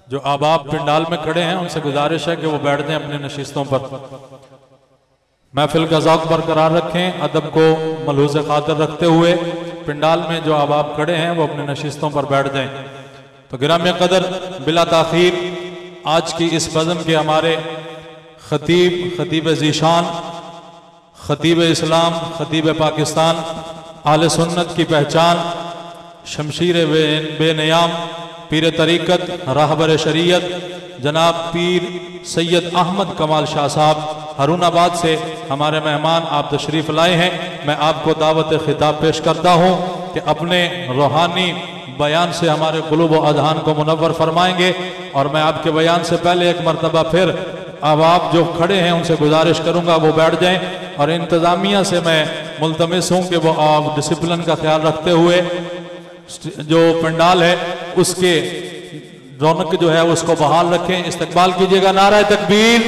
जो आबाब पिंडाल में खड़े हैं उनसे गुजारिश है कि वो बैठ जाएं अपनी नशिस्तों पर। महफिल का ज़ौक़ बरकरार रखें, अदब को मलहूज़ खातिर रखते हुए पिंडाल में जो आबाब खड़े हैं वो अपनी नशिस्तों पर बैठ जाएं। तो गिरामी क़दर, बिला ताख़ीर आज की इस बज़म के हमारे खतीब ज़ीशान, खतीब इस्लाम, खतीब पाकिस्तान, आले सुन्नत की पहचान, शमशीर बेनियाम, पीर तरीक़त, राहबर शरीयत, जनाब पीर सैयद अहमद कमाल शाह साहब हारूनाबाद से हमारे मेहमान आप तशरीफ़ लाए हैं। मैं आपको दावत खिताब पेश करता हूँ कि अपने रूहानी बयान से हमारे क़ुलूब व अज़हान को मुनव्वर फरमाएंगे। और मैं आपके बयान से पहले एक मरतबा फिर अब आप जो खड़े हैं उनसे गुजारिश करूँगा वो बैठ जाएँ। और इंतज़ामिया से मैं मुल्तमिस हूँ कि वो आप डिसिप्लिन का ख्याल रखते हुए जो पंडाल है उसके रौनक जो है उसको बहाल रखें। इस्तकबाल कीजिएगा। नारा तकबीर,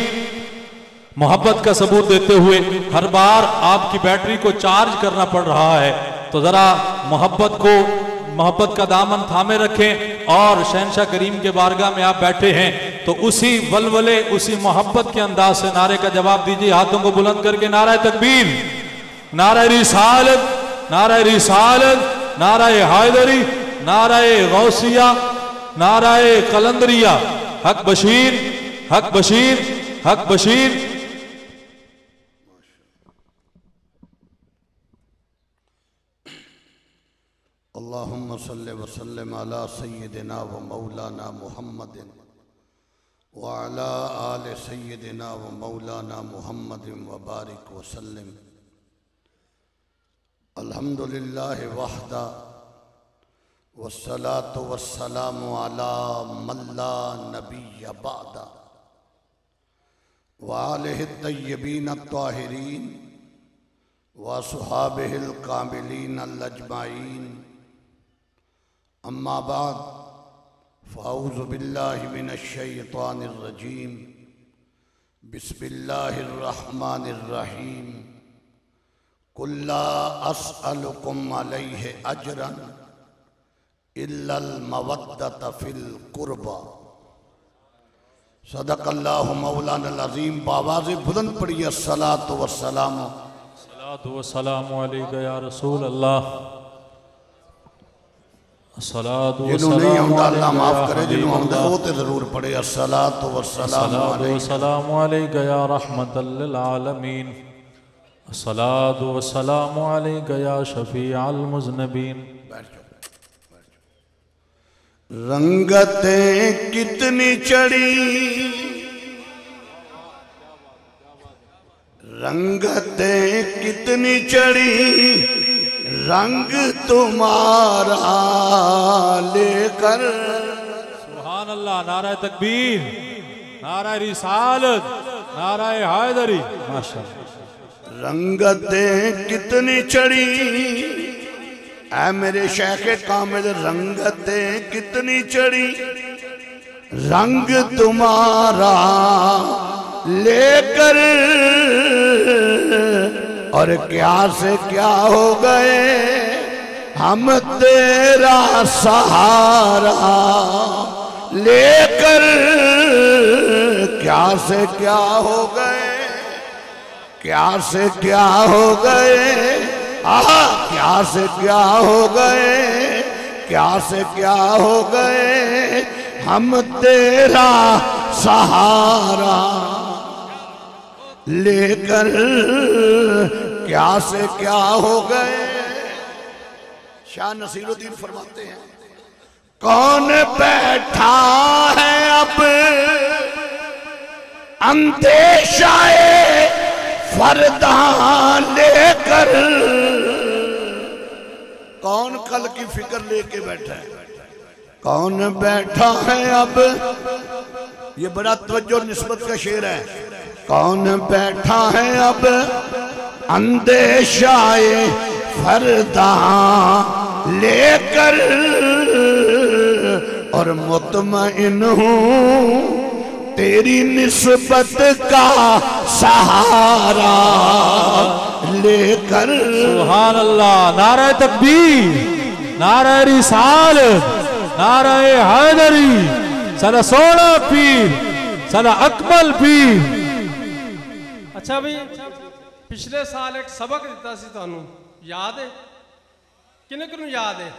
मोहब्बत का सबूत देते हुए हर बार आपकी बैटरी को चार्ज करना पड़ रहा है, तो ज़रा मोहब्बत का दामन थामे रखें। और शहंशाह करीम के बारगाह में आप बैठे हैं तो उसी वलवले, उसी मोहब्बत के अंदाज से नारे का जवाब दीजिए, हाथों को बुलंद करके। नारा तकबीर, नारा रिसालत, नारा रिसालत, नारा हैदरी, नारा गौसिया, नारा कलंदरिया, हक बशीर, हक बशीर, हक बशीर। अल्लाहुम्मा सल्लि व सल्लिम अला सय्यिदिना व मौलाना मुहम्मदिन व अला आले सय्यिदिना व मौलाना मुहम्मदिन व बारिक व सल्लिम। अल्हम्दुलिल्लाहि वहदा वस्सलातु वस्सलामु अला मन ला नबिय्य बअदा व आलिहि तय्यबीन अत्ताहिरीन व असहाबिहिल कामिलीन अजमाईन। अम्मा बाद फ़अऊज़ु बिल्लाहि मिनश शैतानिर रजीम। बिस्मिल्लाहिर रहमानिर रहीम। कुल ला अस्अलुकुम अलैहि अजरन इल्लल मवद्दत फिल कुर्बा। सदक़ल्लाहु मौलाना अज़ीम। बावाज़ बुलंद पढ़िए अस्सलातु वस्सलामु, अस्सलातु वस्सलामु अलैका या रसूल अल्लाह। जिन्हों नहीं आउंदा अल्लाह माफ करे, जिन्हों आउंदा वो तो जरूर पढ़े अस्सलातु वस्सलामु अलैका या रहमतल लिल आलमीन। अस्सलातु वस्सलामु अलैका या शफीअल मुज़निबीन। रंगतें कितनी चढ़ी, रंगतें कितनी चढ़ी, रंग तुम्हारा लेकर। सुभान अल्लाह। नारा तकबीर, नारा रिसालत, नारा हैदरी। माशाअल्लाह। रंगतें कितनी चढ़ी, ऐ मेरे शेख कामिल, रंगतें कितनी चढ़ी, रंग तुम्हारा लेकर। और क्या से क्या हो गए हम तेरा सहारा लेकर। क्या से क्या हो गए, क्या से क्या हो गए, क्या से क्या हो गए, क्या से क्या हो गए हम तेरा सहारा लेकर। क्या से क्या हो गए। शाह नसीरुद्दीन फरमाते हैं, कौन बैठा है अब अंदेशाए फरदा लेकर। कौन कल की फिक्र लेके बैठा है, कौन बैठा है अब। ये बड़ा तवज्जो निस्बत का शेर है। कौन बैठा है अब अंदेशाए फरदा लेकर। और मुतमइन हूँ तेरी निस्बत का सहारा लेकर। सुभान अल्लाह। नारा तकबीर, नारा रिसालत, नारा हैदरी। सारा सोना पीर, सारा अकमल पीर। अच्छा भी पिछले साल एक सबक दिता सी तुहानू याद है? किन्ने किन्नू याद है?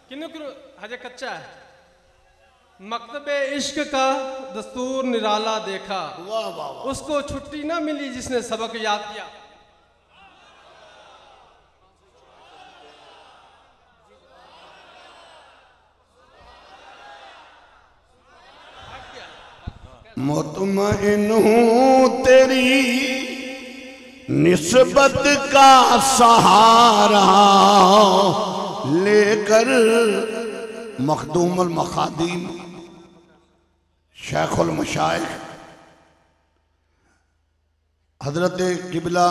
किन्ने किन्नू हजे कच्चा है? मकतबे इश्क का दस्तूर निराला देखा, वाह वाह वाह। उसको छुट्टी ना मिली जिसने सबक याद किया। मुतमइन हूँ तेरी निस्बत का सहारा लेकर, मखदूम अल मखादीम शेखुल मशाइख हजरत किबला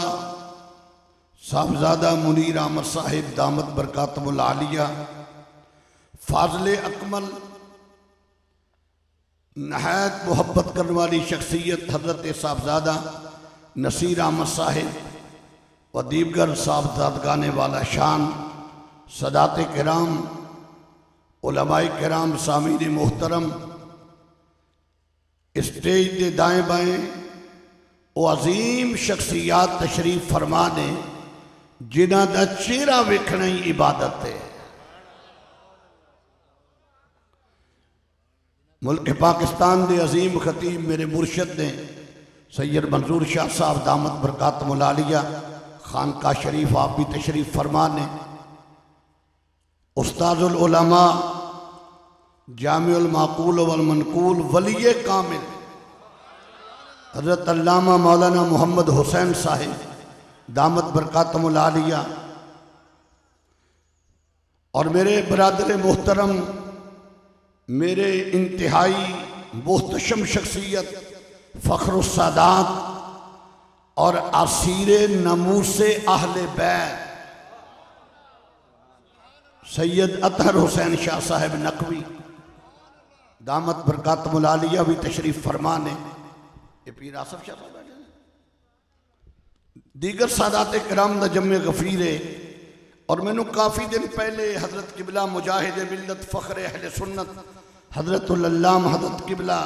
साहबजादा मुनीर अहमद साहिब दामत बरकातुल आलिया, फाजले अकमल नहायत मोहब्बत करने वाली शख्सियत हजरत साहबजादा नसीर अहमद साहिब व दीगर साहबजादगाने वाला शान सदात किराम उलमाए किराम सामीन मोहतरम, स्टेज के दाएँ बाएँ वो अजीम शख्सियात तशरीफ फरमा ने जिन्हां दा चेहरा वेखना ही इबादत है। मुल्क पाकिस्तान के अजीम खतीब मेरे मुर्शद ने सैयद मंजूर शाह साहब दामत बरकातुल आलिया खानका शरीफ आप भी तशरीफ फरमा ने, उस्ताजुल उलमा जामिउल माकूल वल मनकूल वलिये कामिल हजरत अल्लामा मौलाना मोहम्मद हुसैन साहिब दामत बरकातुल आलिया, और मेरे बरादर मोहतरम मेरे इंतहाई मोहतशम शख्सियत फ़ख्रुस सादात और आसीरे नमूसे अहले बैत सैयद अतहर हुसैन शाह साहब नकवी दामत बरकातुल आलिया भी तशरीफ फरमा ने। ये पीर आसफ शाह साहब बैठे, दीगर सादात किराम दा जम्मे गफीर है। और मैनू काफ़ी दिन पहले हजरत किबला मुजाहिद मिल्लत फ़ख्र अहले सुन्नत हजरतुल अल्लामा हजरत किबला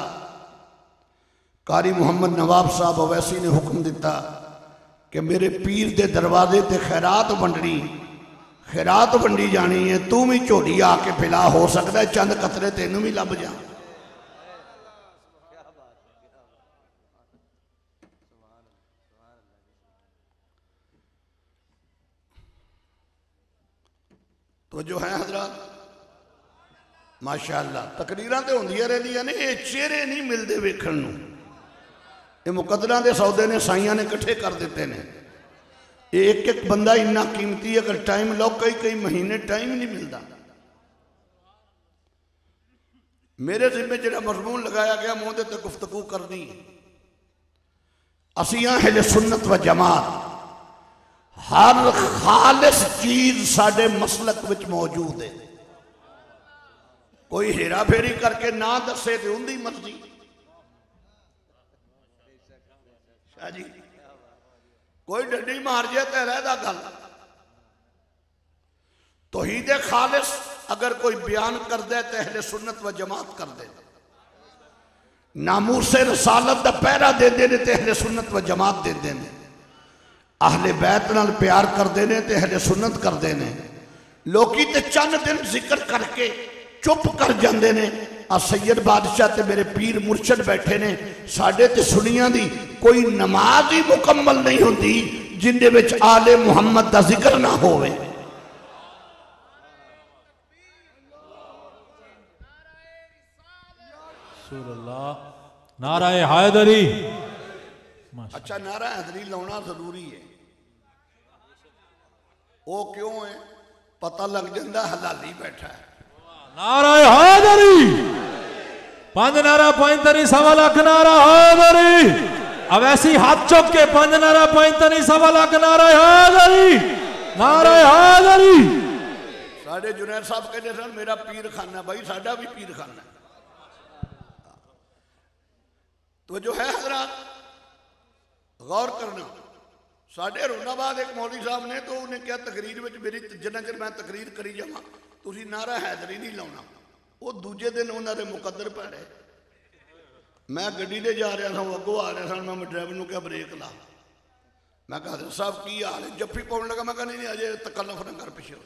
कारी मुहम्मद नवाब साहब अवैसी ने हुक्म दिता कि मेरे पीर के दरवाजे ते खैरात वंडी जानी है, तू भी झोली आके पिला, हो सकता है चंद कतरे तेनू भी लभ जा। तो जो है हजरत माशाअल्लाह तकरीरां तो होंदियां रहिंदियां ने, ये चेहरे नहीं मिलते वेखण नूं। ये मुकद्दरां दे सौदे ने साइयां ने इकट्ठे कर दिते ने। ये एक एक बंदा इन्ना कीमती, अगर टाइम लो कई महीने टाइम नहीं मिलता। मेरे जिम्मे जिहड़ा मजमून लगाया गया मुंह दे ते गुफ्तगू करनी, असीं अहले सुन्नत व जमात हर खालिस चीज साडे मसलक विच मौजूद है। कोई हेरा फेरी करके ना दसे तो उनकी मर्जी। शाह जी कोई डंडी मार जाए तो रहदा गल। तौहीद खालिस अगर कोई बयान कर दे तो अहले सुन्नत व जमात कर दे, नामूस रसालत का पहरा देंदे ने तो अहले सुन्नत व जमात देंदे ने, अहले बैत नाल प्यार करते हैं तो अहले सुन्नत करते हैं। लोकी ते चंद दिन जिक्र करके चुप कर जाते हैं। आ सैयद बादशाह ते मेरे पीर मुर्शद बैठे ने, साडे ते सुनिया दी कोई नमाज ही मुकम्मल नहीं होती जिंदे विच आले मुहम्मद का जिक्र ना होवे। नाराए हैदरी। अच्छा नारा हैदरी लाना जरूरी है। वो क्यों है? पता लग जाता हलाली बैठा है। नाराए हैदरी, पंज नारा पैंतरी सवा लाख नारा हैदरी। अब ऐसी हाथ चौक के पंज नारा पैंतरी सवा लाख नारा हैदरी, नाराए हैदरी। साढ़े जुनैद साहब कहते सर मेरा पीर खाना, भाई साडा भी पीर खाना। तो जो है हजरात गौर करना, साढ़े रोनाबाद एक मौलवी साहब ने तो उन्हें क्या तकरीर में मेरी जिन्ना चर मैं तकरीर करी जावा तुसी नारा हैदरी नहीं लाना। वो दूजे दिन उन्होंने मुकद्दर पैड़े। मैं गड्डी दे जा रहा था, अगों आ रहा था, मैं ड्राइवर को क्या ब्रेक ला। मैं कहा हजरत साहब की हाल है? जफ्फी पाउन लगा। मैं कहा नहीं अजे तकल्लुफ न कर, पिछे हो।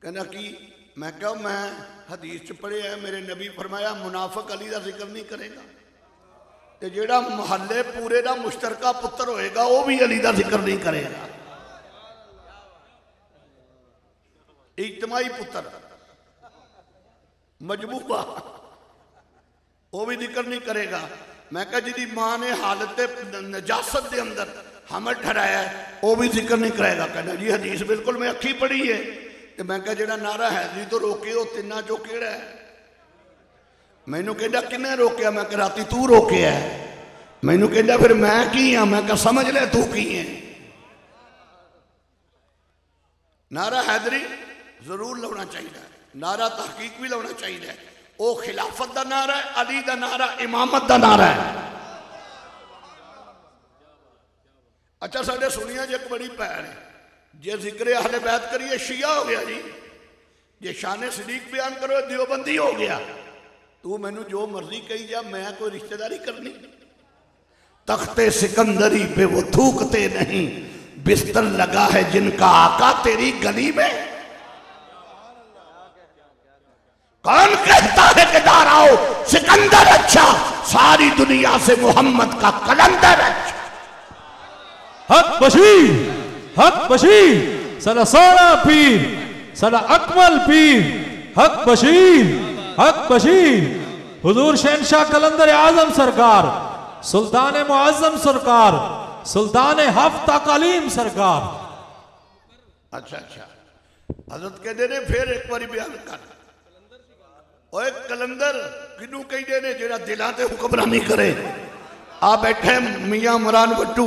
कहना की? मैं क्या मैं हदीस च पढ़िया मेरे नबी फरमाया मुनाफिक अली का जिक्र नहीं करेगा, तो जेड़ा महल्ले पूरे का मुश्तरका पुत्र होएगा वह भी अली का जिक्र नहीं करेगा। इज्तमाई पुत्र मजबूबा वो भी जिक्र नहीं करेगा। मैं कहा जिदी मां ने हालत नजासत के अंदर हमल ठहराया वो भी जिक्र नहीं करेगा। कहना जी हदीस बिल्कुल मैं अखी पढ़ी है। तो मैं कहा जो नारा हैदरी तो रोके वो तिना चो केड़ा है? मैनू कहता किन्ने रोकया? मैं कहा राती तू रोकया है। मैनू कहता फिर मैं की हाँ? मैं कहा समझ ले तू की है। नारा हैदरी जरूर लाना चाहिए, नारा तहकीक भी लाना चाहिए। वो खिलाफत का नारा है, अली का नारा इमामत का नारा है। अच्छा साढ़े सुनिया जी एक बड़ी पैर है, जे जिक्र अहले बैत करिए शिया हो गया जी, जे शान सदीक बयान करो देवबंदी हो गया। तू मैनू जो मर्जी कही जा, मैं कोई रिश्तेदारी करनी। तख्ते सिकंदरी पे वो थूकते नहीं, बिस्तर लगा है जिनका आका तेरी गली में। कौन कहता है कि दाराओ सिकंदर अच्छा, सारी दुनिया से मोहम्मद का कलंदर अच्छा। हक बशीर, हक बशीर, सदा सोना पीर, सदा अकमल पीर, हक बशीर, हक बशीर। हुजूर शहनशाह कलंदर आजम सरकार, सुल्तान मुअज्जम सरकार, सुल्तान हफ्ता कलीम सरकार। अच्छा अच्छा हजरत कहते ने फिर एक बार बयान कर। ओए कलंदर किनू कहते ने जेड़ा दिलां ते हुक्मरानी करे। आ बैठे मियां इमरान भट्टू,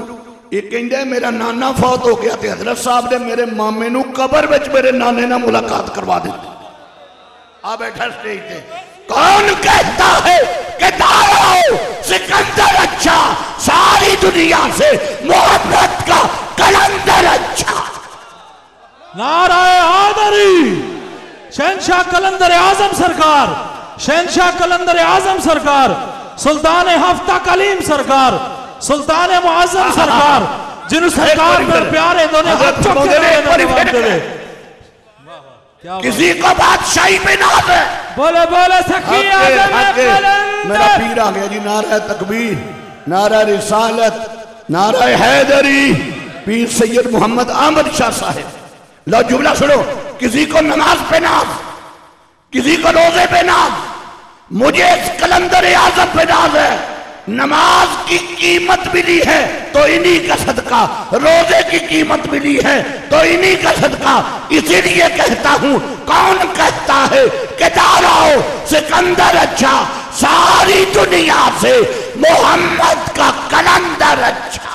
ये कहते मेरा नाना फौत हो गया, हजरत साहब ने मेरे मामे नू कबर विच मेरे नाने नाल मुलाकात करवा दी। आ बैठा स्टेज पे। कौन कहता है कि दाराओ सिकंदर अच्छा, सारी दुनिया से मोहब्बत का कलंदर अच्छा। नाराए आदरी, शहनशाह कलंदर आजम सरकार, शहनशाह कलंदर आजम सरकार, सुल्तान हफ्ता कलीम सरकार, सुल्तान मुअज्जम सरकार, जिन सरकार पर प्यारे दोनों हाथ चुके। किसी को बादशाही पे नाज है। बोले बोले सखी मेरा पीर आ गया जी। नारा तकबीर, नारा रिसालत, नारा हैदरी, पीर सैयद मोहम्मद अहमद शाह साहिब। लो जुमला सुनो। किसी को नमाज पे नाज, किसी को रोजे पे नाज, मुझे इस कलंदर आजम पे नाज है। नमाज की कीमत मिली है तो इन्हीं का सदका, रोजे की कीमत मिली है तो इन्हीं का सदका। इसीलिए कहता हूं, कौन कहता है कि दाराओ सिकंदर अच्छा, सारी दुनिया से मोहम्मद का कलंदर अच्छा।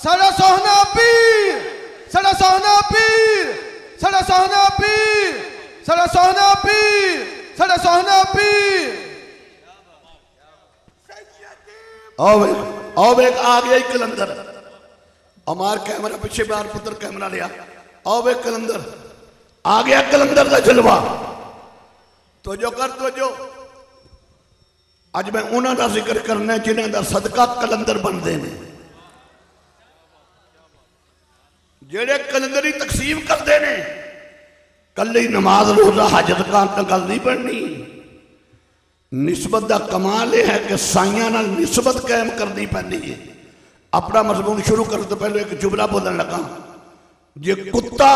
साड़ा सोहना पीर, साड़ा सोहना पीर, साड़ा सोहना पीर, साड़ा सोहना पीर, साड़ा सोहना पीर। आओ एक आ गया ही कलंदर। हमार कैमरा पीछे बार पुत्र कैमरा लिया। आओ एक कलंदर आ गया, कलंदर का जलवा। तो जो कर तो जो अज मैं उन्हों का जिक्र करना जिन्हों का सदका कलंदर बनते हैं, जेड़े कलंदरी तकसीम करते हैं। कल ही नमाज रोजा हज का गल नहीं बननी। निस्बत का कमाल यह है कि साइयां नाल निस्बत कायम करनी पैंदी है। अपना मजमून शुरू करने तो पहले एक जुमला बोलने लगा। जे कुत्ता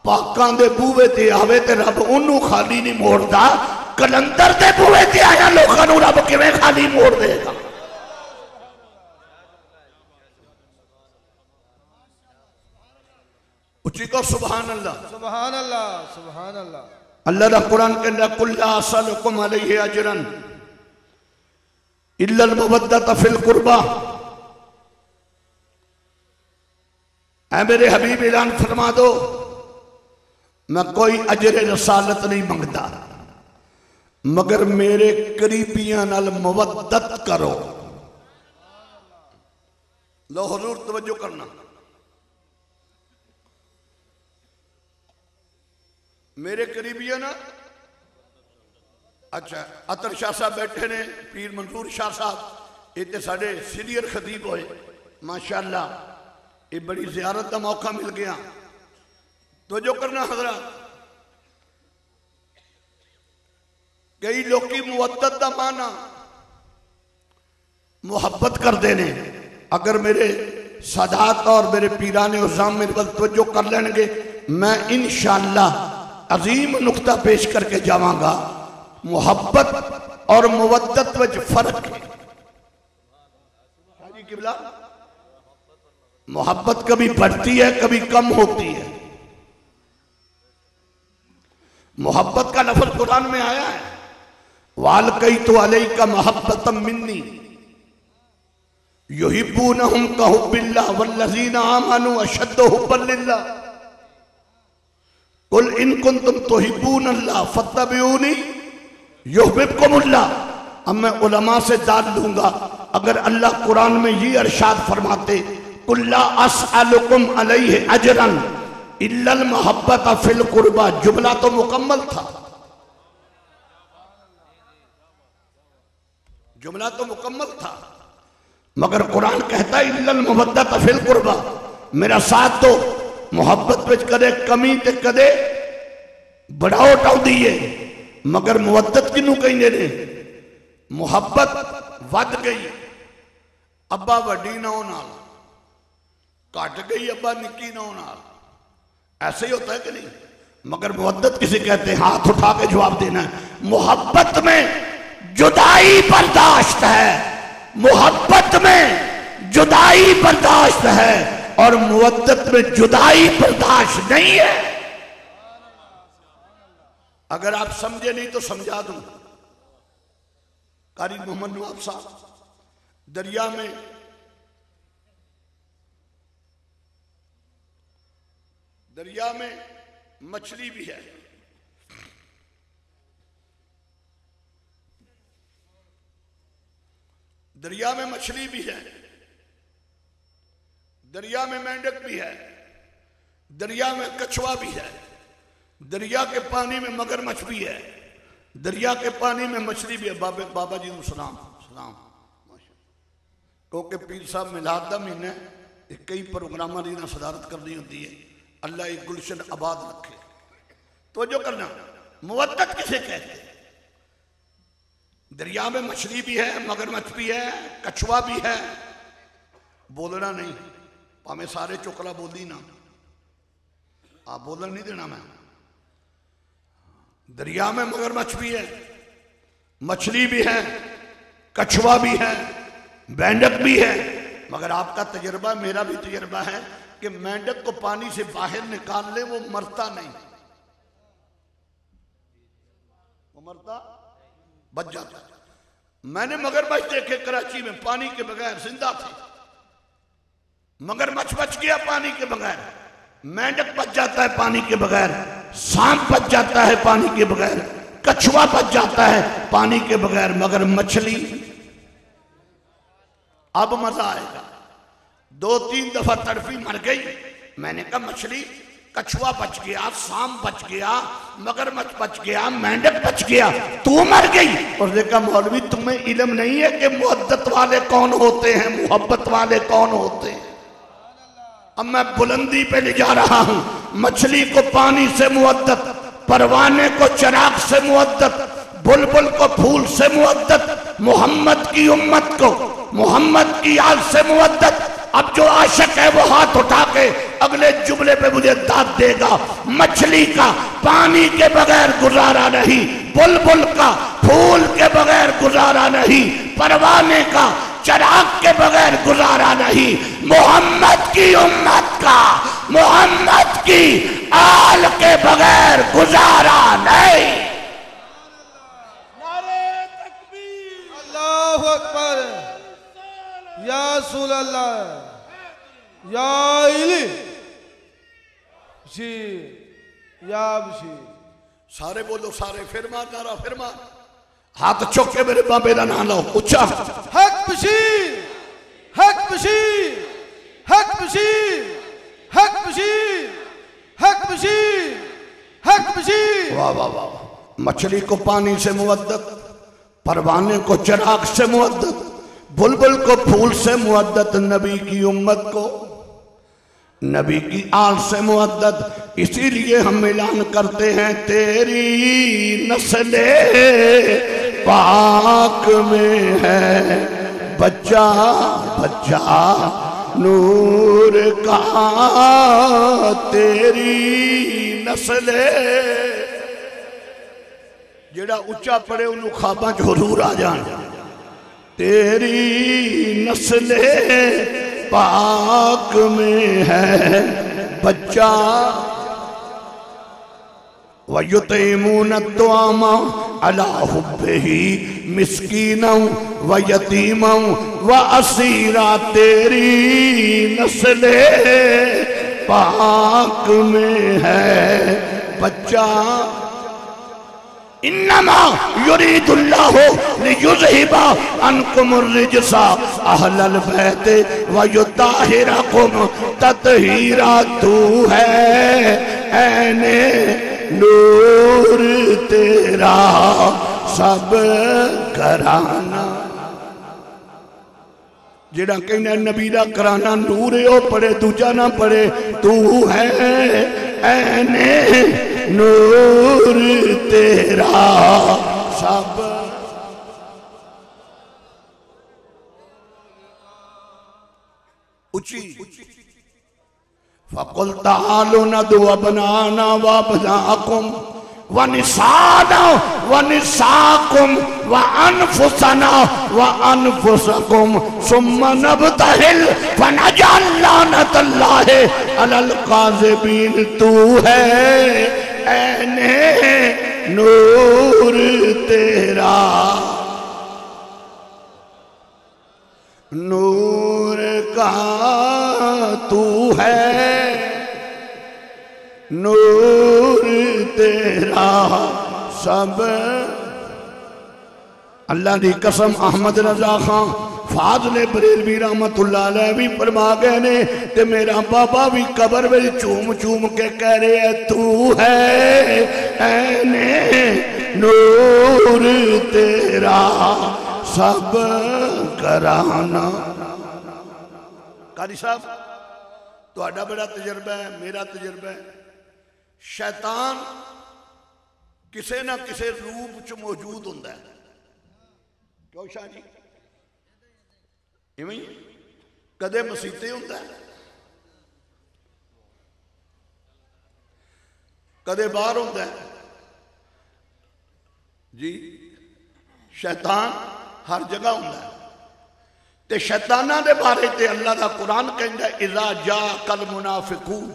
पाकां दे बूहे ते आवे ते रब ओनू खाली नहीं मोड़दा, कलंदर दे बूहे ते आया लोकां नू रब किवें खाली मोड़ देगा। उच्ची को सुभान अल्लाह, सुभान अल्लाह, सुभान अल्लाह। अल्लाह दा कुरान के अंदर कुल्ला असलकुम अलैहि अजरन इल्लल मवद्दत फिल कुर्बा। ऐ मेरे हबीब ऐलान फरमा दो, मैं कोई अजर रसालत नहीं मंगता मगर मेरे करीबियां नाल मवद्दत करो। लो हुजूर तवज्जो करना। मेरे करीबी है ना। अच्छा अतर शाह साहब बैठे ने, पीर मंसूर शाह साहब, ये तो साढ़े सीनियर खतीब होए माशाअल्लाह। ये बड़ी जियारत का मौका मिल गया। तो जो करना हजरा, कई लोग मुवद्दत का माना मुहब्बत करते ने। अगर मेरे सादात और मेरे पीराने उज़ाम मेरे वल तवज्जो कर लेंगे, मैं इंशाअल्लाह अजीम नुक्ता पेश करके जावांगा। मुहब्बत और मुवद्दत में फर्क है। हाजी किबला, मोहब्बत कभी बढ़ती है कभी कम होती है। मोहब्बत का लफ्ज़ कुरान में आया है, वाल कई तो अलैका मोहब्बतम मिन्नी युहिब्बूनहुम कहुब्बिल्लाह वल्लज़ीना आमनू अशद्दु हुब्बन लिल्लाह कुल इन कुंतुम तुहिब्बूनल्लाह फत्तबिऊनी युहिब्बुकुमुल्लाह। अब मैं उलमा से दाद लूंगा। अगर अल्लाह कुरान में ये इरशाद फरमाते, कुल्ला अस्अलुकुम अलैहि अजरन इल्लल मोहब्बत फिल कुर्बा, जुमला तो मुकम्मल था, जुमला तो मुकम्मल था, मगर कुरान कहता है इल्लल मुवद्दत फिल कुर्बा। मेरा साथ तो मोहब्बत में कदे कमी ते कदे बढ़ाओ टाउ दिए, मगर मुवद्दत किनू कहने ने। मुहब्बत वध गई अब्बा वड्डी नाल नाल, घट गई अब्बा निक्की नाल, ऐसे ही होता है कि नहीं। मगर मुवद्दत किसे कहते हैं? हाथ उठा के जवाब देना है। मोहब्बत में जुदाई बर्दाश्त है, मोहब्बत में जुदाई बर्दाश्त है, और मुवद्दत में जुदाई बर्दाश्त नहीं है। अगर आप समझे नहीं तो समझा दूं। कारी मोहम्मद नवाब साहब, दरिया में मछली भी है, दरिया में मछली भी है, दरिया में मेंढक भी है, दरिया में कछुआ भी है, दरिया के पानी में मगरमच्छ भी है, दरिया के पानी में मछली भी है। बाबा जी को सलाम सलाम। क्योंकि पीर साहब मिलाद का महीना कई प्रोग्राम की सदारत करनी होती है। अल्लाह एक गुलशन आबाद रखे। तो जो करना, मुवद्दत किसे कहते हैं? दरिया में मछली भी है, मगरमच्छ भी है, कछुआ भी है। बोलना नहीं, भावें सारे चुकला बोली ना, आप बोलन नहीं देना। मैं दरिया में मगरमच्छ भी है, मछली भी है, कछुआ भी है, मेंढक भी है। मगर आपका तजर्बा, मेरा भी तजर्बा है कि मेंढक को पानी से बाहर निकाल ले वो मरता नहीं, वो मरता बच जाता। मैंने मगरमच्छ देखे कराची में, पानी के बगैर जिंदा थे। मगरमच्छ बच गया पानी के बगैर, मेंढक बच जाता है पानी के बगैर, सांप बच जाता है पानी के बगैर, कछुआ बच जाता है पानी के बगैर, मगर मछली। अब मजा आएगा। 2-3 दफा तड़फी, मर गई। मैंने कहा मछली, कछुआ बच गया, सांप बच गया, मगरमच्छ बच गया, मेंढक बच गया, तू मर गई। और देखा मौलवी तुम्हें इल्म नहीं है कि मुहब्बत वाले कौन होते हैं, मोहब्बत वाले कौन होते हैं। अब मैं बुलंदी पे ले जा रहा हूं। मछली को पानी से मुवद्दत, परवाने को चिराग से मुवद्दत, बुलबुल को फूल से मुवद्दत, मोहम्मद की उम्मत को मोहम्मद की आल से मुवद्दत। अब जो आशिक है वो हाथ उठा के अगले जुमले पे मुझे दाद देगा। मछली का पानी के बगैर गुजारा नहीं, बुलबुल का फूल के बगैर गुजारा नहीं, परवाने का चिराग के बगैर गुजारा नहीं, मोहम्मद की उम्मत का, मोहम्मद की आल के बगैर गुजारा नहीं। नारे तकबीर, अल्लाहु अकबर, या रसूल अल्लाह, या इली या बशीर। सारे बोलो, सारे फिर मार नारा, फिर मार। हाथ चौक के मेरे बाबे का नाम लो ऊंचा। हक बशीर, हक बशीर, हक बशीर, हक बशीर, हक बशीर, हक बशीर। वाह वाह वाह। मछली को पानी से मुअद्दत, परवाने को चिराग से मुअद्दत, बुलबुल को फूल से मुअद्दत, नबी की उम्मत को नबी की आल से मुअद्दत। इसीलिए हम ऐलान करते हैं तेरी नस्ले पाक में है बच्चा बच्चा नूर का, तेरी नस्ले। जेड़ा उच्चा पड़े उन्होंने ख्वाबां च हुजूर आ जान। तेरी नस्ले पाक में है बच्चा, वयुतईमून त्वामा अला हुब्बिही मिस्कीना व यतीमा व असीरा। तेरी नस्ले पाक में है बच्चा। इन्नमा युरीदुल्लाहु लियुज़हिबा अन्कुमुर रिजसा अहलल बैत व युताहिरकुम तत्हीरा। तू है ऐने नूर तेरा सब घराना। जेड़ा कहना नबी दा कराना नूर है, ओ पढ़े दूजा ना पढ़े। तू है ऐने नूर तेरा सब। उची फ़कुल तालू नदु अबनाना व अबनाकुम व निसाना व निसाकुम व अनफुसना व अनफुसकुम सुम्मा नब्तहिल फनजअल लानतल्लाहि अलल काज़िबीन। तू है ऐने नूर तेरा नूर का, तू है नूर तेरा सब। अल्लाह की कसम अहमद रजा खां फाज़ले बरेलवी रहमतुल्लाह अलैह भी फरमा गए ने, ते मेरा बाबा भी कबर में चूम चूम के कह रहे है तू है ऐने नूर तेरा सब घराना। कारी साहब तुहाडा बड़ा तजर्बा है, मेरा तजर्बा है। शैतान किसे ना किसे रूप च मौजूद होंदा है। क्यों शाह जी इवें कदे मसीते होंदा है, कदे बाहर होंदा है जी। शैतान हर जगह होंदा है। ते शैताना दे बारे ते अल्लाह दा कुरान कहंदा है इज़ा जाकल मुनाफिकून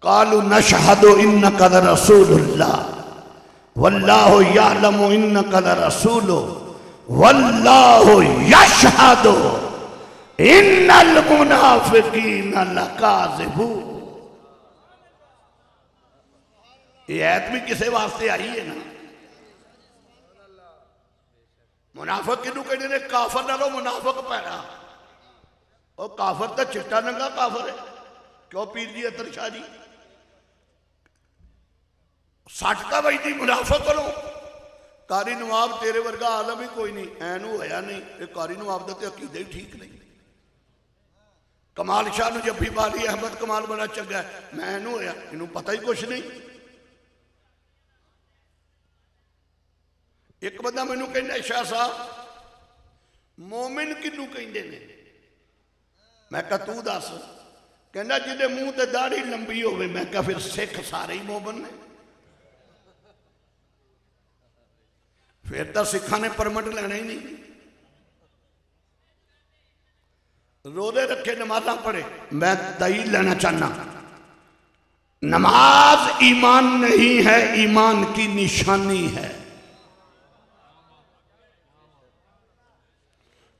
कालू नशहदु इन्नका लरसूलुल्लाह वल्लाहु यअलमु इन्नका लरसूलुहु वल्लाहु यशहदु इन्नल मुनाफिकीन लकाज़िबून। ये आयत भी किसे वास्ते आई है ना। मुनाफिक किनू कहते हैं? काफर नालों मुनाफिक पैड़ा। और काफर तो चिट्टा नंगा काफर है। क्यों पीर जी अतर शाह जी सटता बजती मुनाफिक करो। कारी नवाब तेरे वर्गा आलम ही कोई नहीं, ऐनू होया नहीं। कारी नवाब का तो अकीदा ही ठीक नहीं। कमाल शाह जफ्फी पाली अहमद कमाल बड़ा चंगा है, मैं ऐनू होया, इनू पता ही कुछ नहीं। एक बंदा मैनू कहना शाह साहब मोमिन किनू कहते ने? मैं कहा तू दस। कहना जिदे मुंह ते दाढ़ी लंबी होवे। मैं कहा फिर सिख सारे ही मोमिन ने। फिर तो सिखा ने परमट लेना ही नहीं। रोजे रखे नमाजा पढ़े। मैं दलील लेना चाहना, नमाज ईमान नहीं है, ईमान की निशानी है।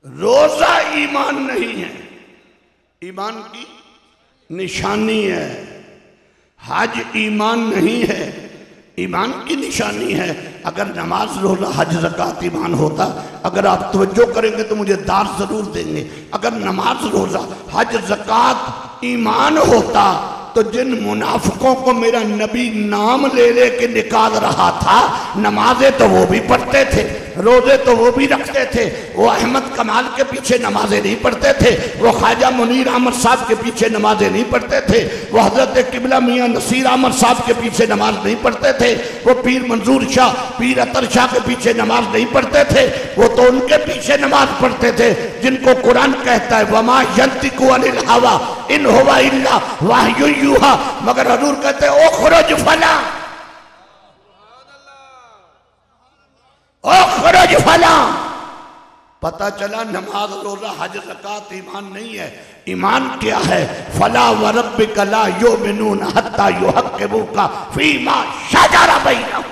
रोजा ईमान नहीं है, ईमान की निशानी है। हज ईमान नहीं है, ईमान की निशानी है। अगर नमाज रोजा हज ज़कात ईमान होता, अगर आप तवज्जो करेंगे तो मुझे दार जरूर देंगे। अगर नमाज रोजा हज ज़कात ईमान होता तो जिन मुनाफिकों को मेरा नबी नाम ले ले के निकाल रहा था, नमाजें तो वो भी पढ़ते थे, रोजे तो वो भी रखते थे, वो अहमद कमाल के पीछे नमाजें नहीं पढ़ते थे, वो ख्वाजा मुनीर अहमद साहब के पीछे नमाजें नहीं पढ़ते थे, वो हजरत किबला मियाँ नसीर अहमद साहब के पीछे नमाज नहीं पढ़ते थे, वो पीर मंजूर शाह, पीर अतर शाह के पीछे नमाज नहीं पढ़ते थे, वो तो उनके पीछे नमाज पढ़ते थे जिनको कुरान कहता है वमा यंतिकु अनिल हवा इन हुवा इल्ला वहयु यूहा, मगर हजूर कहते हैं उखरुज फला, उखरुज फला। पता चला नमाज रोजा हज ज़कात ईमान नहीं है। ईमान क्या है? फला व रब्बिका ला युमिनून हत्ता युहक्किमुका फीमा शजरा बैनहुम।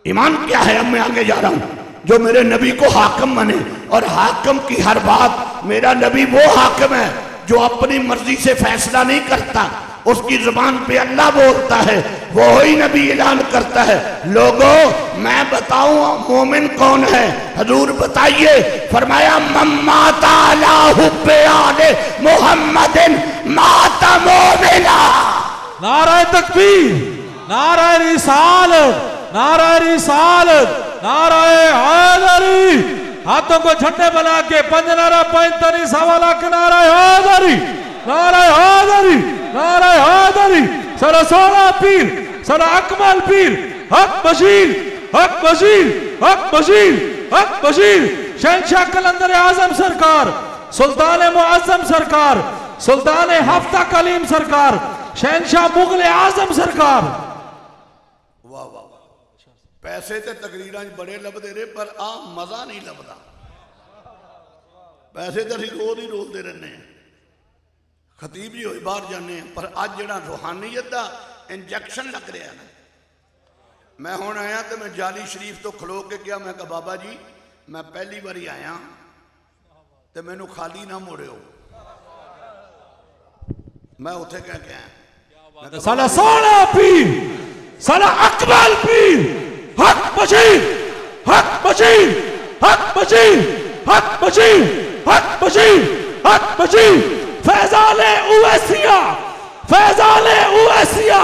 ईमान क्या है? अब मैं आगे जा रहा हूं। जो मेरे नबी को हाकिम माने, और हाकिम की हर बात, मेरा नबी वो हाकिम है जो अपनी मर्जी से फैसला नहीं करता, उसकी जुबान पे अल्लाह बोलता है, वो ही नबी ऐलान करता है। लोगों मैं बताऊं मोमिन कौन है? हजूर बताइए। फरमाया मम्माता अला हुब्बे आले मुहम्मदिन माता मोमिना। नारा तकबीर, नारा रिसालत, नारा रिसालत, नारा हैदरी। हाथों को झंडे बना के पंजनारा 45 हवाला के नारा हैदरी, नारा हैदरी, नारा हैदरी। सर सोना पीर, सर अकमल पीर, हक बशीर, हक बशीर, हक बशीर, हक बशीर। शहंशाह कलंदर आजम सरकार, सुल्तान मुअज्जम सरकार, सुल्तान हफ्ता कलीम सरकार, शहंशाह मुगल आजम सरकार। वाह वाह, पैसे तो तकरीरां बड़े लभदे रहे पर आ मजा नहीं लभदा। पैसे तो असीं रोज ही रोलते रहने हैं, खतीब जी होए बाहर जाने, पर अज जिहड़ा रूहानीयत का इंजैक्शन लग रहा ना। मैं हुण आया तो मैं जाली शरीफ तो खलो के कहा, मैं कहा बाबा जी मैं पहली बारी आया तो मैनू खाली ना मोड़ियो। मैं उत्थे कह के आया साला सोना पीर, साला अकमल पीर, हक बशीर, हक बशीर, हक बशीर, हक बशीर, हक बशीर, हक बशीर। फैजाले उवैसिया, फैजाले उवैसिया,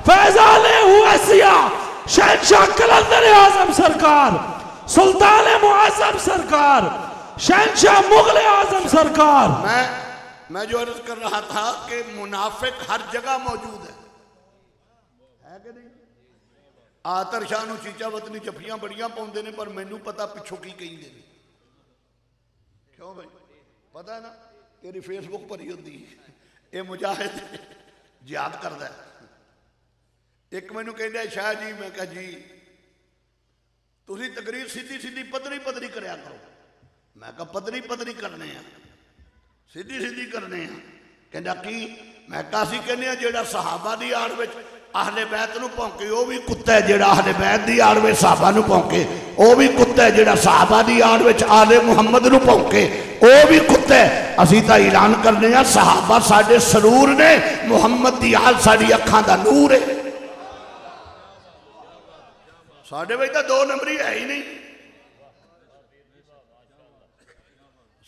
फैजाले उवैसिया। शहंशाह कलंदर आजम सरकार, सुल्तान मुअज्जम सरकार, शहंशाह मुगल आजम सरकार। मैं जो अर्ज कर रहा था कि मुनाफिक हर जगह मौजूद है कि नहीं? आतर शाह नूं चीचा वतनी जफियां बड़ियां पाउंदे ने, पर मैनू पता पिछों की कहिंदे ने। क्यों भाई? पता है ना, तेरी फेसबुक भरी होती है, ये मुजाहिद जिहाद करदा है। एक मैनू कहंदा शाह जी, मैं कहा जी तुसी तकरीर सीधी सीधी पदरी पदरी करया करो। मैं कहा पदरी पदरी करने हैं, सीधी सीधी करने हैं। कहंदा की? मैं कहा असीं कहने आ जिहड़ा सहाबा दी आड़ विच आहले बैत नूं भौंके वो भी कुत्ता है, जिहड़ा आहले बैत दी आड़ विच सहाबा नूं भौंके वो भी कुत्ता है, जिहड़ा सहाबा दी आड़ विच आले मुहम्मद नूं भौंके वो भी कुत्ता है। असीं तां ऐलान करने आ सहाबा साडे सरूर ने, मुहम्मद दी आल साडी अखां दा नूर है। साडे विच तां दो नंबरी है ही नहीं,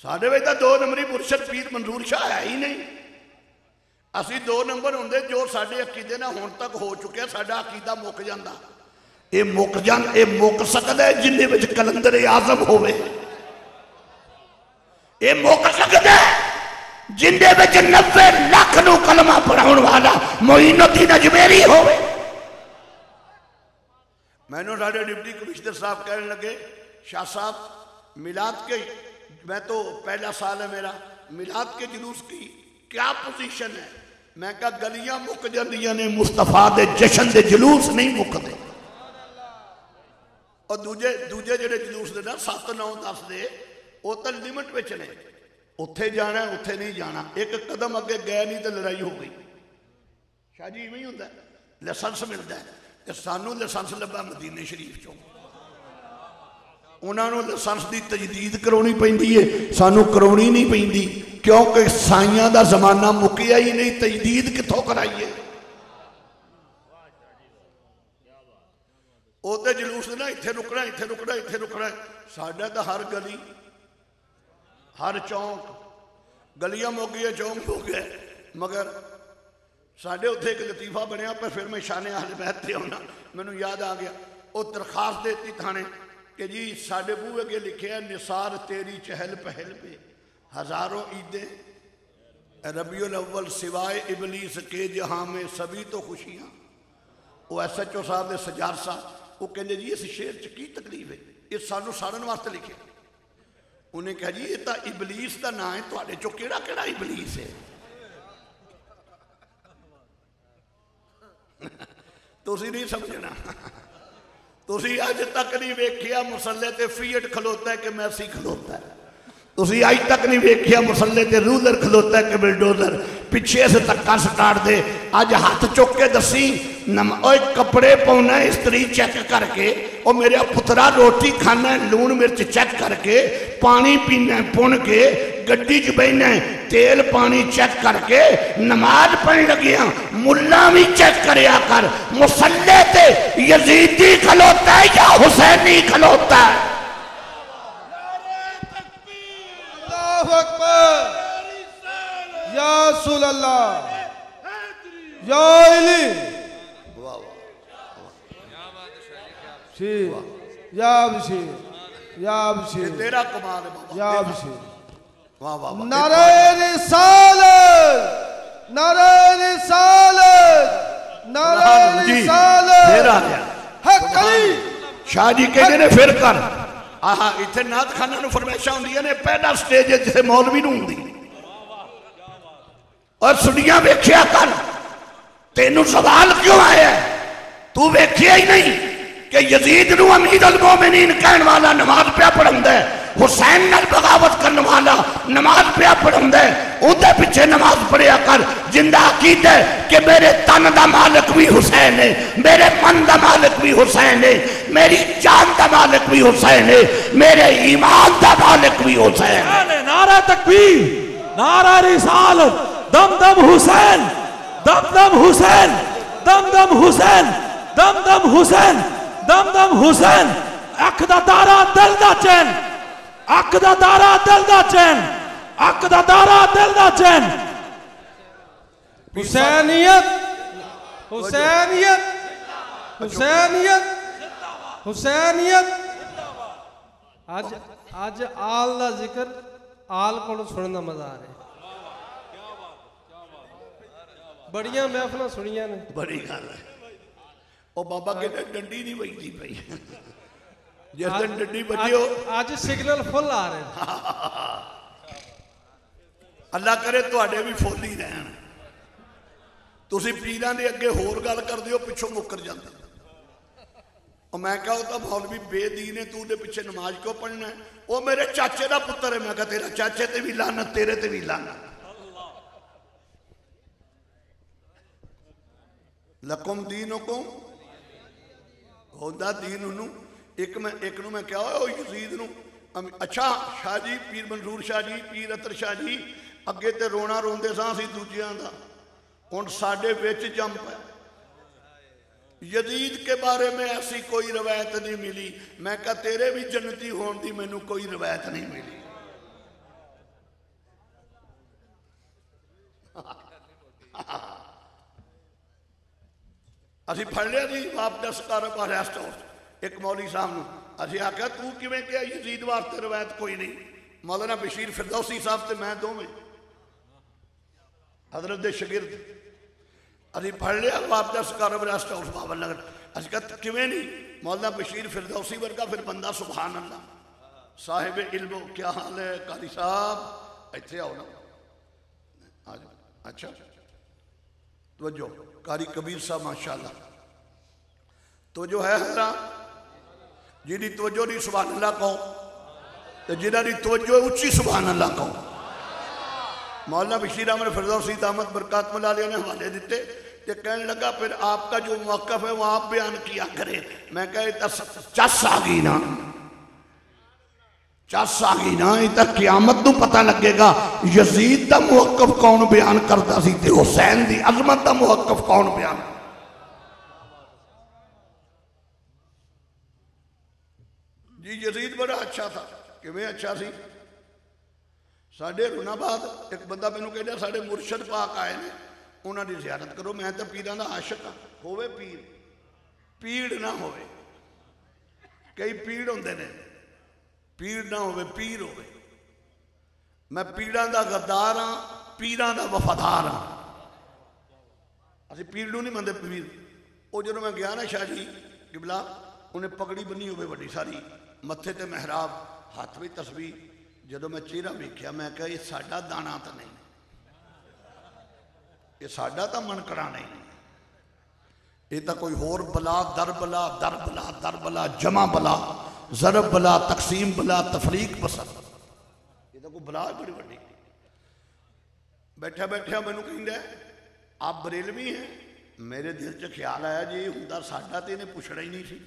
साडे विच तां दो नंबरी मुर्शद पीर मंजूर शाह है ही नहीं। असी दो नंबर होंदे जो साडे अकीदे नाल हुण तक हो चुके, साडा अकीदा मुक जांदा। ये मुक सकदा है जिन्ने विच कलंदर आजम होवे। ये मुक सकदा है जिन्ने विच 90 लाख नूं कलमा पढ़ाउण वाला मोइनुद्दीन अजमेरी होवे। मैनू साडे डिप्टी कमिश्नर साहब कहने लगे, शाह साहब मिलाद के, मैं तो पहला साल है मेरा, मिलाद के जुलूस की क्या पोजीशन है? मैं कहा गलियां मुक जांदियां ने, मुस्तफा दे जश्न दे जुलूस नहीं मुकदे। और दूजे दूजे जिहड़े जुलूस ने ना 7 9 10 दे, वो तो लिमिट विच ने, उत्थे जाना उत्थे नहीं जाना। एक कदम अगे गए नहीं तो लड़ाई हो गई। शाह जी इवें ही हुंदा, लाइसेंस मिलता है तो सानू लाइसेंस लभा मदीने शरीफ चों, उन्होंने लाइसेंस की तजदीद करवानी पैंदी है, सानू करवानी नहीं पैंदी, क्योंकि साइयां दा जमाना मुकिया ही नहीं, तजदीद कित्थों कराइए। ओदे जुलूस ना इत्थे रुकना, इत्थे रुकना, इत्थे रुकना। साडा तो हर गली हर चौंक, गलियां मुक गई, चौंक हो गए, मगर साढ़े उत्थे एक लतीफा बनया, पर फिर मैं शाने अहले बैत ते आना, मैनू याद आ गया। वो दरखास्त देती थाने कि जी साढ़े बूहे अगे लिखे है, निसार तेरी चहल पहल पे हजारों ईदें रबीउल अव्वल सिवाय इबलीस के जहां में सभी तो खुशियां। वो SHO साहब ने सजार साहब वो कहते जी इस शेर च की तकलीफ है, ये सानू साड़न वास्ते लिखे। उन्हें कहा जी ये तो इबलीस का नाम है, तुहाडे चो केड़ा केड़ा इबलीस है? तुसी नहीं समझना, तुसी अज तक नहीं वेखिया मुसल्ले ते फीएट खलोता है कि मैसी खलोता है। तुसी अज तक नहीं वेखिया मुसल्ले ते रूलर खलोता है कि बुलडोजर। पिछे से धक्का स्टार्ट दे, अज हाथ चुक के दसी कपड़े पाना इस्त्री चेक करके, और मेरे पुत्रा रोटी खाना लून मिर्च चेक करके, पानी पीना पुन के, गड्डी च बहना तेल पानी चेक करके, नमाज पढ़ने लगिया मुल्ला भी चेक करया कर मुसल्ले ते यजीदी खलोता है या हुसैनी खलोता है। अल्लाहु अकबर, या रसूल अल्लाह, या अली, या बशीर, या बशीर, तेरा कमाल है बाबा, या बशीर। वाह वाह वाह। नारे रिसालत, नारे रिसालत, नारे रिसालत, तेरा क्या हक अली। शाह जी कहते ने फिर कर आहा इतने नात खाना फरमाइशा होंदियां ने, पहला स्टेज है जिसे मौलवी नूं हुंदी। और सुनिया वेख्या कर, तेनू सवाल क्यों आया? तू वेख्या ही नहीं कि यजीद नूं अमीर अल मोमिनीन कहने वाला नमाज पिया पढ़ाउंदा है, हुसैन नाल बगावत करने वाला नमाज पिया पढ़ाउंदा है, उहदे पिछे नमाज पढ़िया कर। जिंदा अकीदा है कि मेरे तन दा मालिक भी हुसैन है, मेरे मन दा मालिक भी हुसैन है, मेरी जान दा मालिक भी हुसैन है, मेरे ईमान दा मालिक भी हुसैन है। नारा तकबीर, नारा रिसालत, दम दम हुसैन, दम दम हुसैन, दम दम हुसैन, दम दम हुसैन, दम दम हुसैन। अख दा तारा दिल दा चैन, अख दा तारा दिल दा चैन, अख दा तारा दिल दा चैन। हुसैनियत, हुसैनियत, हुसैनियत, हुसैनियत। आज आज आल दा जिक्र आल को सुनने का मजा आ रहा है। बड़िया महफिल सुनिया ने, बड़ी गल है। ओ बाबा कहते डंडी नहीं बजती पई, जिस दिन डंडी बजी आज सिग्नल फुल आ रहे हैं। अल्लाह करे तुहाडे भी फुल ही रहन। तुसी पीरां दे अगे होर गल करदे हो, पिछों मुकर जांदे। और मैं कहा तो मौलवी बेदीन है, तू दे पिछे नमाज क्यों पढ़ना है? वो मेरे चाचे का पुत्र है। मैं कहा तेरा चाचे ते भी लानत, तेरे ते भी लानत। लकुम दीनुकुम होंदा दीन उन्हों एक मैं क्या हो यजीद नूं। अच्छा शाह जी, पीर मंसूर शाह जी, पीर अतर शाह जी अगे तो रोना रोंदे सां असीं दूजियां दा, हुण साडे विच जंप है। यजीद के बारे में ऐसी कोई रवायत नहीं मिली। मैं कहा तेरे भी जन्नती होने की मैनू कोई रवायत नहीं मिली। असी फड़ लिया जी वापस कर रेस्ट हाउस एक मौली साहब नूं। असी आख्या तू किवें कहा यजीद वास्ते रवायत कोई नहीं। मौलाना बशीर फिरदौसी साहब ते मैं दोवें हजरत दे शागिर्द। अभी फड़ लिया वापस कर रेस्ट हाउस बाबर नगर। अस कहा किवें नहीं? मौलाना बशीर फिरदौसी वर्गा फिर बंदा सुभान अल्लाह साहिब इल्म। क्या हाल है कारी साहब? इत्थे आओ ना, आ जाओ। अच्छा तवज्जो कारी कबीर साहब माशाअल्लाह तो जो है हजरा जिहदी तवज्जो नहीं सुभान अल्लाह कहो, तो जिन्हां दी तवज्जो उच्ची सुभान अल्लाह कहो। मौलाना बशीर अहमद फिरदौसी दामद बरकत मलालिया ने हवाले दिते तो कहने लगा फिर आपका जो मौक़िफ़ है वो आप बयान किया करे। मैं कहा चस आ गई ना, चस आ गई ना, ये तो क़यामत नूं पता लगेगा यजीद दा मौक़िफ़ कौन बयान करता सी ते हुसैन दी अज़मत दा मौक़िफ़ कौन बयान। जी यजीद बड़ा अच्छा था। किवें अच्छा सी? साढ़े रुनाबाद एक बंदा मैनू कहता साढ़े मुर्शद पाक आए ने, उन्होंने जियारत करो। मैं तो पीरां दा आशिक हाँ। होवे पीर, पीड़ ना होवे। कई पीड़ होंदे ने, पीड़ ना होवे, पीर होवे। मैं पीड़ां दा गद्दार हाँ, पीरां दा वफादार हाँ। असीं पीड़ नूं नहीं मनदे पीर। वो जो मैं गया ना शाह जी किबला, उन्हें पगड़ी बनी होवे वड्डी सारी, मत्थे ते मेहराब, हाथ में तस्वीर। जो मैं चेहरा वेख्या मैं कहा ये साडा दाना तो नहीं, ये साडा तो मनकड़ा नहीं, ये तो कोई होर बला, दर बला, दर बला, दर बला, जमा बला, जरब बला, तकसीम बला, तफरीक पसंद, ये तो कोई बला बड़ी बड़ी। बैठा बैठा मैनू कहंदा आप बरेलवी हैं। मेरे दिल च ख्याल आया जी हुंदा साडा ते इन्हें पुछना ही नहीं सी।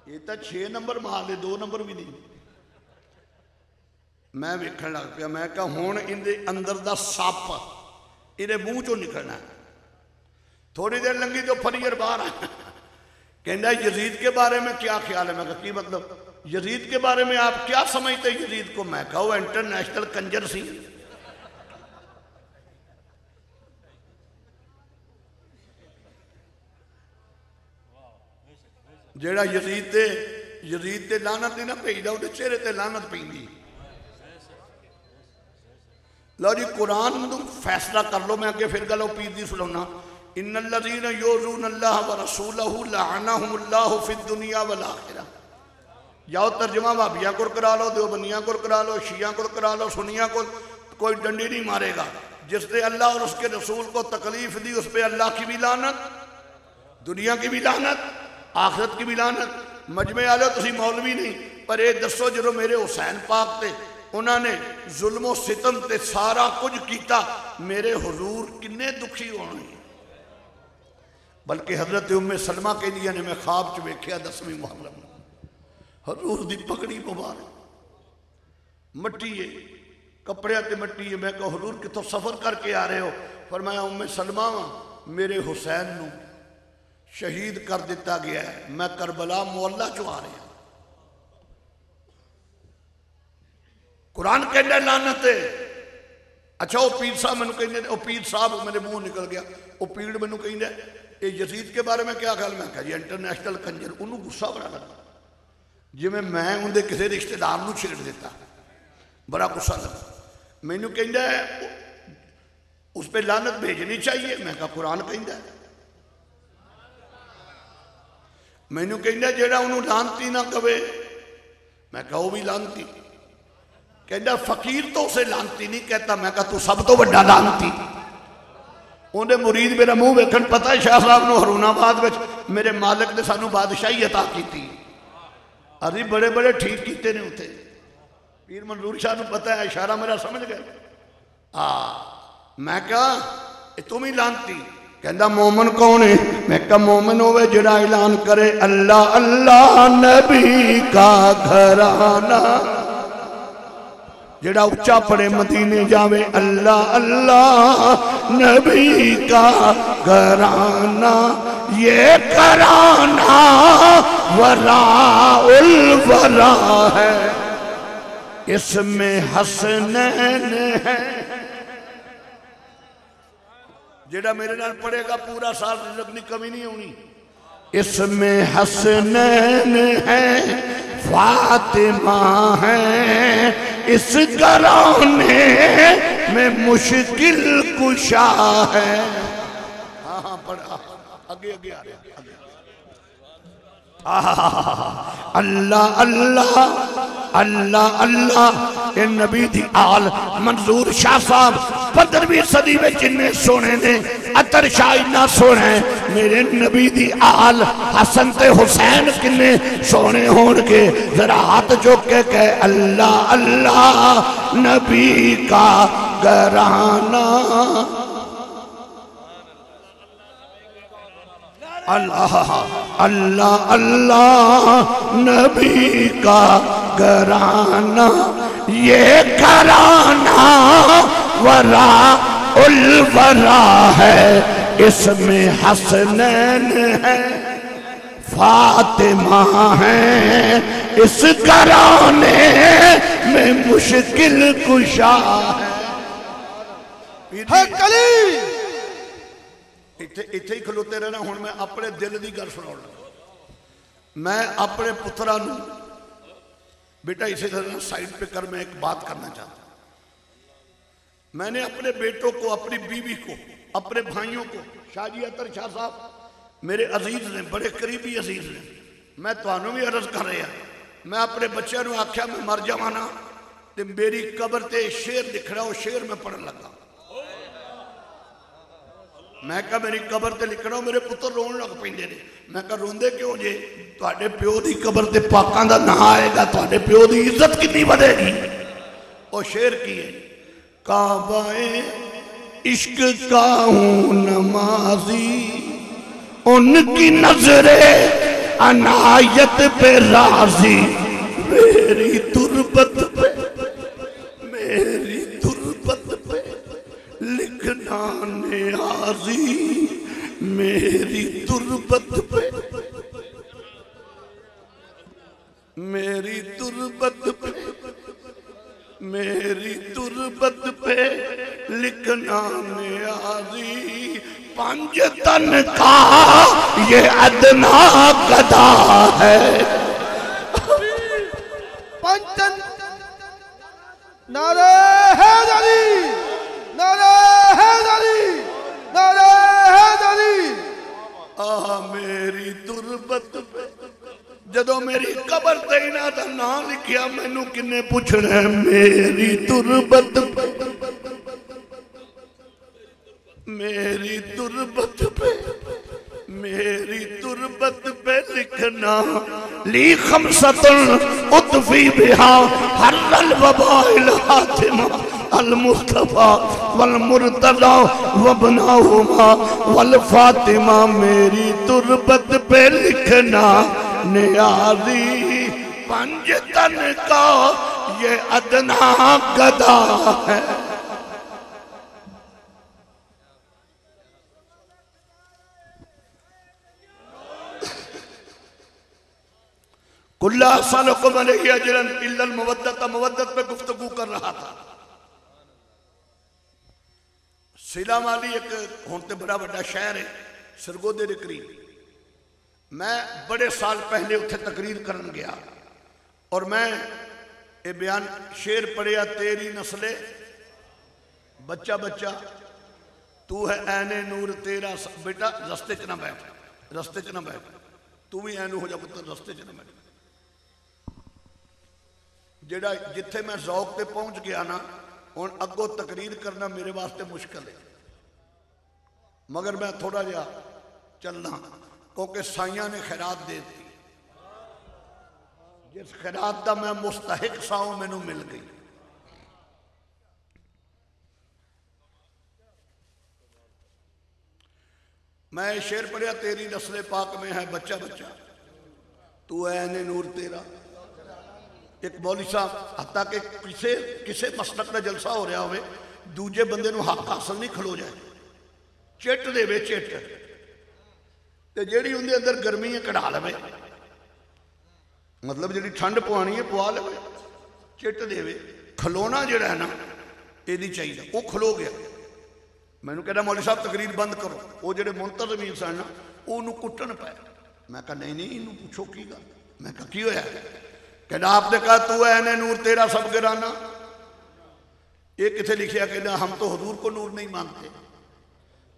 ये तो 6 नंबर मार दे, 2 नंबर भी नहीं। मैं वेखण लग पिया, मैं कहा हुण इहदे अंदर दा सप इहदे मूँह चों निकलना। थोड़ी देर लंघी तो फरीर बाहर आया, कहना यजीद के बारे में क्या ख्याल है। मैं कहा की मतलब, यजीद के बारे में आप क्या समझते यजीद को। मैं कहा वो इंटरनेशनल कंजर सी। जेड़ा यजीद ते लानत नहीं ना भेजदा, उसके चेहरे ते लानत पैंदी। लो जी कुरान फैसला कर लो। मैं अगे फिर गल पीर दी सुनाना। इन्नल्लज़ीना युज़ूनल्लाह व रसूलहु लअनहुमुल्लाहु फिद दुनिया वल आखिरह। जाओ तर्जमा भाबिया को करा लो, देवबंदियां को करा लो, शिया को करा लो, सुनिया को। कोई डंडी नहीं मारेगा। जिसने अल्लाह और उसके रसूल को तकलीफ दी उस पर अल्लाह की भी लानत, दुनिया की भी लानत, आखिरत की भी लानत। मजमे आ जाओ, तुसी मौलवी नहीं पर ये दसो जो मेरे हुसैन पाक ते उन्होंने जुल्मो सितम ते सारा कुछ किया, मेरे हुजूर किन्ने दुखी होने। बल्कि हजरत उम्मे सलमा कहदियां ने मैं ख्वाब च वेख्या 10वीं मुहर्रम हुजूर दी पगड़ी मुबारक मट्टी है, कपड़े ते मट्टी है। मैं कहा हुजूर कितों सफर करके आ रहे हो। फरमाया उम्मे सलमा मेरे हुसैन नू शहीद कर दिता गया है, मैं करबला मुअल्ला चो आ रहा। कुरान कहना लानत है। अच्छा वो पीर साहब मैनू कहते, वो पीर साहब मेरे मुंह निकल गया। वो पीड़ मैनू कहना ये यजीद के बारे में क्या ख्याल। मैं कहा जी इंटरनेशनल कंजर। उन्होंने गुस्सा बड़ा लगा, जिमें मैं उनके किसी रिश्तेदार को छेड़ दिता, बड़ा गुस्सा लगा। मैनू कहना उस पर लानत भेजनी चाहिए। मैं कहा कुरान कहता है। मैनू कहना जेड़ा उन्होंने लानती ना कवे। मैं कहा वो भी लानती। कहना फकीर तो उसे लानती नहीं कहता। मैं कहा तू सब तो बड़ा लानती। उन्हें मुरीद मेरा मुंह वेखन पता है शाह साहब ने हरूनाबाद में मेरे मालिक ने सानू बादशाही अता की थी। अभी बड़े बड़े ठीक किए ने उसे। पीर मंजूर शाह को पता है, इशारा मेरा समझ गए। मैं कहा तुम ही लानती। कहता मोमन कौन है। मैं कहा मोमन होवे जिहड़ा ऐलान करे अल्लाह अल्लाह नबी का घराना, जिहड़ा उच्चा पड़े मदीने जावे अल्लाह अल्लाह नबी का घराना, ये घराना वराउल वरा है, इसमें हसनैन है। जेड़ा मेरे नाल पढ़ेगा पूरा साल रिज़्क़ की कमी नहीं होनी। इसमें हसनैन है, फातिमा है, इस घराने में मुश्किल कुशा है। हाँ हाँ पढ़ा आगे आगे आ रहा। अल्लाह अल्लाह अल्लाह अल्लाह। नबी दी आल मंजूर शाह साहब 15वीं सदी में जिन्ने सोने ने अतर शाही ना सोने। मेरे नबी दी आल हसन ते हुसैन किन्ने सोने होंगे। जरा हाथ चुक के कहे अल्लाह अल्लाह नबी का घराना। अल्लाह अल्लाह अल्लाह नबी का घराना, ये घराना वरा उल वरा है, इसमें हसनैन है, फातिमा है, इस घराने में मुश्किल कुशा है। कली इत्थे इत्थे ही खलोते रहना। हुण मैं अपने दिल की गल सुनाउण लगा। मैं अपने पुत्रा नूं बेटा इसे तरह साइड पे कर, मैं एक बात करना चाहता हूं। मैंने अपने बेटों को, अपनी बीवी को, अपने भाइयों को, शाहजी अतर शाह साहब मेरे अजीज ने, बड़े करीबी अजीज ने, मैं तुहानू भी अर्ज कर रहा, मैं अपने बच्चों को आख्या मैं मर जावा ना तो मेरी कबर ते शेर लिखना, वो शेर मैं पढ़न लगा। मैं कहा मेरी कबर ते लिखना, मेरे पुत्र रोन लग पेंदे ने। मैं कहा रोंदे क्यों जे? तुहाडे प्यो दी कबर ते पाकां दा नां आएगा, तुहाडे प्यो दी इज्जत कितनी बढ़ेगी। और शेर की है, काबाए इश्क का हूं नमाजी, उनकी नजरे अनायत पे राजी, मेरी तुरबत पे, मेरी तुरबत पे लिखना नियाजी, मेरी तुरबत पे, मेरी तुरबत पे, मेरी तुरबत पे लिखना नियाजी, पंज तन का ये अदना गदा है। पंचन नारे हैदरी, नारे हैदरी, नारे हैदरी। मेरी तुरबत पे जदों मेरी कबर ते इन्हां दा नाम लिखिया, मैनू किन्ने पुछना है मेरी तुरबत पे, मेरी तुरबत पे, मेरी तुरबत पे लिखना, ली खमसतुन उतफी बिहा हर्रल वबाइल हातिमा अल मुस्तफा वल मुर्तदा वबनाहुमा वल फातिमा, मेरी तुरबत पे लिखना नियाजी, पंज तन का ये अदना गदा है। कुल्ला सालों मैंने अजरन इल्लल मवद्दत, मवद्दत पे गुफ्तगू कर रहा था। सिला माली एक हुण ते बड़ा बड़ा शहर है, सरगोदे के करीब। मैं बड़े साल पहले उत्थे तकरीर करन गया और मैं ये बयान शेर पढ़िया, तेरी नस्ले बच्चा बच्चा तू है ऐने नूर तेरा। बेटा रस्ते च ना बैठ, रस्ते च ना बैठ, तू भी ऐनू हो जा पुत्र, रस्ते च ना बैठ। जेड़ा जिथे मैं जौक ते पहुंच गया ना, हुण अगों तकरीर करना मेरे वास्ते मुश्किल है, मगर मैं थोड़ा जिहा चलना क्योंकि साइया ने खैरात दे दी। जिस खैरात का मैं मुस्तहिक सा वो मैनू मिल गई। मैं शेर पढ़िया, तेरी नस्ले पाक में है बच्चा बच्चा तू ऐने नूर तेरा। एक मौलवी साहब हत्ता कि किसे किसे मसलक का जलसा हो रहा हो, दूजे बंदे नूं हक हासिल नहीं खलो जाए, चिट देवे चिट, ते जेड़ी उनके अंदर गर्मी है कढ़ा लवे, मतलब जी ठंड पवानी है पवा लवे, चिट देवे। खलोना जोड़ा है ना यदि चाहिए, वो खलो गया। मैनू कहना मौलवी साहब तकरीर बंद करो। वो जो मुंतजमीन सन ना उन्होंने कुटन पाए। मैं कहा नहीं नहीं इनू पूछो की गल। मैं कहा की होया? कहना आपने कहा तू है नूर तेरा सब गिराना। ये कितने लिखिया? कहना हम तो हजूर को नूर नहीं मानते,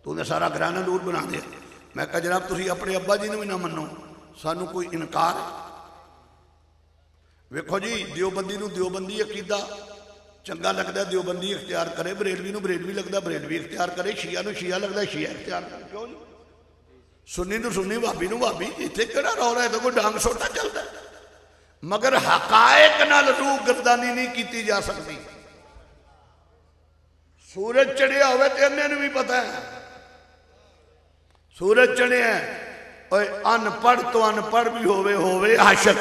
तूने सारा घराना नूर बना दिया। मैं कहा जनाब तुम अपने अब्बा जी ने भी ना मनो, सानू कोई इनकार है? वेखो जी दियोबंदी नूं दियोबंदी अकीदा चंगा लगता, दियोबंदी इख्तियार करे, बरेलवी नूं बरेलवी लगता बरेलवी इख्तियार करे, शिया नूं शिया लगता शिया इख्तियार करे। क्यों जी? सुन्नी नूं सुन्नी, भाभी नूं भाभी। इत्थे किहड़ा रौला है? तो कोई डांग सोटा चलता है, मगर हकायक नाल रूह गर्दानी नहीं की जा सकती। सूरज चढ़िया होवे ते अन्ने नूं भी पता है सूरज चढ़िया। और अनपढ़ तो अनपढ़ भी होवे आशिक,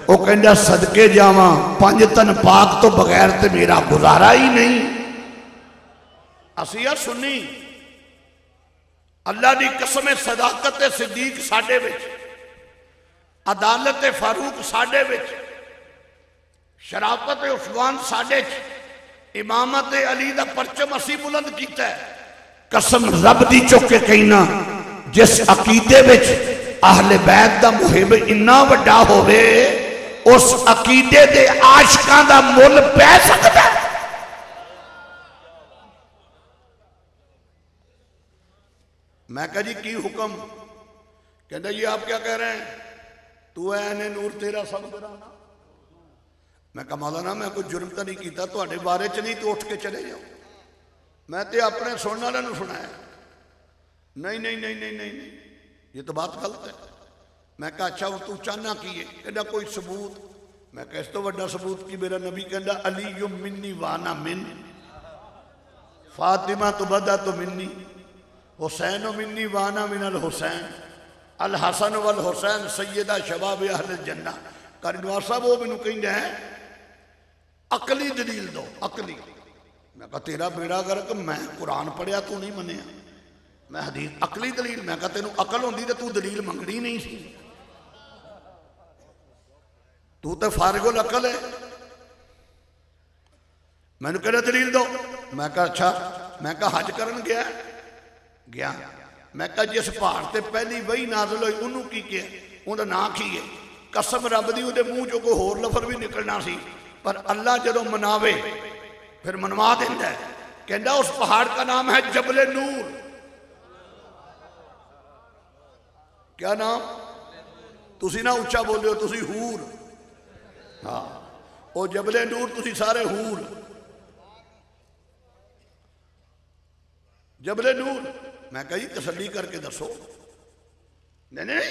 वो कहंदा सदके जावां पंज तन पाक तो बगैर ते मेरा गुजारा ही नहीं। असी आ सुन्नी, अल्लाह की कसम सदाकत सिद्दीक साडे विच, अदालत फारूक साडे विच, शराफत उस्मान साडे च, इमामत अली दा परचम असी बुलंद कीता है। कसम रब दी चुक के कहना जिस अकीदे विच अहले बैत दा मुहिब इन्ना वड्डा होवे उस अकीदे दे आशिकां दा मुल पै सकदा है? मैं कहा जी की हुक्म? कहता जी आप क्या कह रहे हैं? तू ऐ नूर तेरा सब कराना। मैं कहा मौलाना मैं कोई जुर्म तो नहीं किया, थोड़े बारे च नहीं तो उठ के चले जाओ। मैं तो अपने सुनने वाले नूं सुनाया। नहीं नहीं नहीं नहीं नहीं नहीं, ये तो बात गलत है। मैं कहा अच्छा तू चाहना की है? कहना कोई सबूत। मैं कहा इस तो बड़ा सबूत की मेरा नबी कहना अली यु मिन्नी वाना मिन, फातिमा तो बदा तो मिन्नी, हुसैन मिन्नी वाना मिनल हुसैन, अल हसन वल हुसैन सैयदा शबाब अहल जन्ना। करनवार साहब वो मैनू कहते हैं अकली दलील दो, अकली। मैं कहा तेरा बेड़ा गर्क, मैं कुरान पढ़िया तू नहीं मनिया, मैं हदीस अकली दलील। मैं कहा तेनू अकल होंदी तो तू दलील मंगनी नहीं सी, तू तो फारिगुल अकल है। मैनू कहना दलील दो। मैं कहा अच्छा। मैं कहा हज करन गया? गया। मैं कहा जिस पहाड़ से पहली वही नाजल हुई उन्होंने की किया? उहदा नाम की है? कसम रब दी उहदे मूँह चो कोई होर लफर भी निकलना सी, पर अल्लाह जदों मनावे फिर मनवा देंदा है। कहता उस पहाड़ का नाम है जबले नूर। क्या नाम? तुसी ना उच्चा बोलियो, तुसी हूर। हाँ वो जबले नूर, तुसी सारे हूर। जबले नूर। मैं कही तसल्ली करके दसो। नहीं नहीं